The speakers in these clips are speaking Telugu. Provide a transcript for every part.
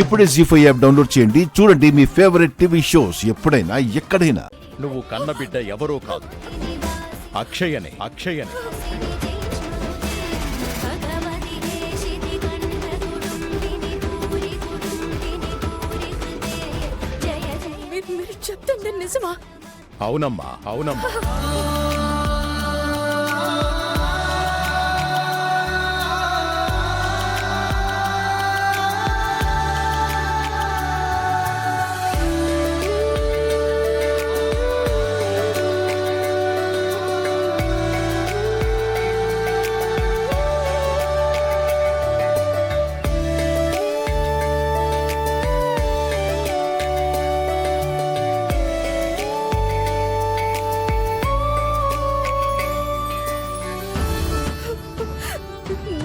ఇప్పుడే జీ5 యాప్ డౌన్లోడ్ చేయండి. చూడండి మీ ఫేవరెట్ టీవీ షోస్ ఎప్పుడైనా ఎక్కడైనా. నువ్వు కన్నబిడ్డ ఎవరో కాదు, అక్షయనే. మీరు చెప్తుంది నిజమా? అవునమ్మా.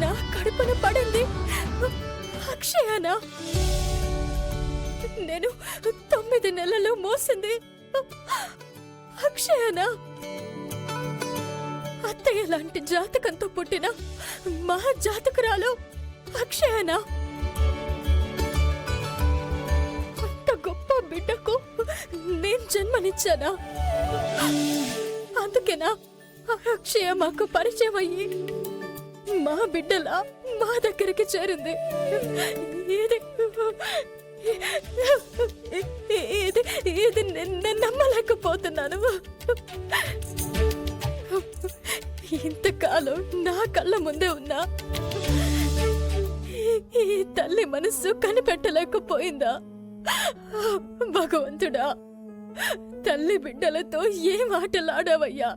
నా కడుపున పడింది అక్షయనా? నేను 9 నెలలు మోసింది అక్షయనా? అత్తయ్య లాంటి జాతకంతో పుట్టిన మా జాతకురాలు అక్షయనా? అంత గొప్ప బిడ్డకు నేను జన్మనిచ్చానా? అందుకేనా అక్షయ మాకు పరిచయం అయ్యి మా బిడ్డలా మా దగ్గరికి చేరింది? ఇది నేను నమ్మలేకపోతున్నాను. ఇంతకాలం నా కళ్ళ ముందే ఉన్నా ఈ తల్లి మనస్సు కనిపెట్టలేకపోయిందా? భగవంతుడా, తల్లి బిడ్డలతో ఏం ఆటలాడవయ్యా?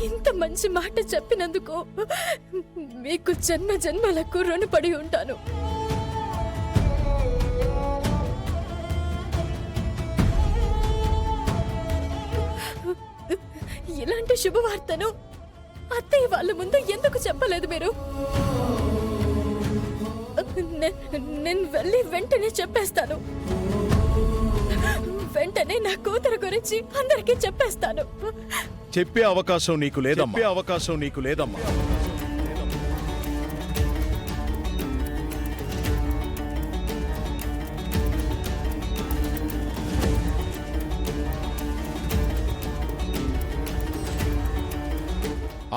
ఇంత మంచి మాట చెప్పినందుకు మీకు జన్మ జన్మలకు రుణపడి ఉంటాను. ఇలాంటి శుభవార్తను అత్తయ్య వాళ్ళ ముందు ఎందుకు చెప్పలేదు మీరు? నేను వెళ్ళి వెంటనే చెప్పేస్తాను. వెంటనే నా కూతురు గురించి అందరికీ చెప్పేస్తాను. చెప్పే అవకాశం నీకు లేదమ్మా.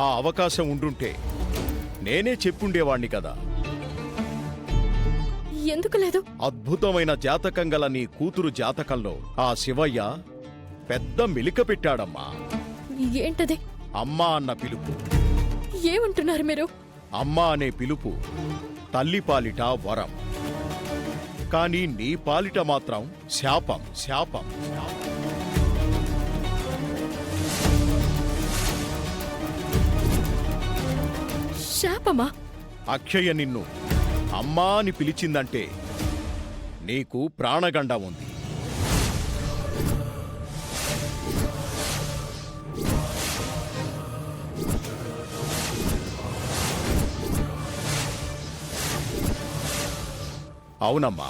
ఆ అవకాశం ఉండుంటే నేనే చెప్పుండేవాణ్ణి కదా. ఎందుకు లేదు? అద్భుతమైన జాతకం గల నీ కూతురు జాతకంలో ఆ శివయ్య పెద్ద మెలిక పెట్టాడమ్మా. ఏంటది? అమ్మా అన్న పిలుపు. ఏమంటున్నారు మీరు? అమ్మా అనే పిలుపు తల్లి పాలిట వరం, కానీ నీ పాలిట మాత్రం శాపం. శాపమా? అక్షయ నిన్ను అమ్మా అని పిలిచిందంటే నీకు ప్రాణగండ ఉంది. అవునమ్మా,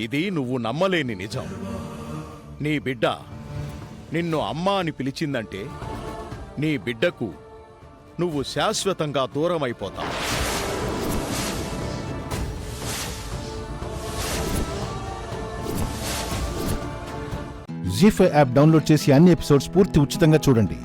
ఇది నువ్వు నమ్మలేని నిజం. నీ బిడ్డ నిన్ను అమ్మా అని పిలిచిందంటే నీ బిడ్డకు నువ్వు శాశ్వతంగా దూరమైపోతావు. జీ5 యాప్ డౌన్లోడ్ చేసి అన్ని ఎపిసోడ్స్ పూర్తి ఉచితంగా చూడండి.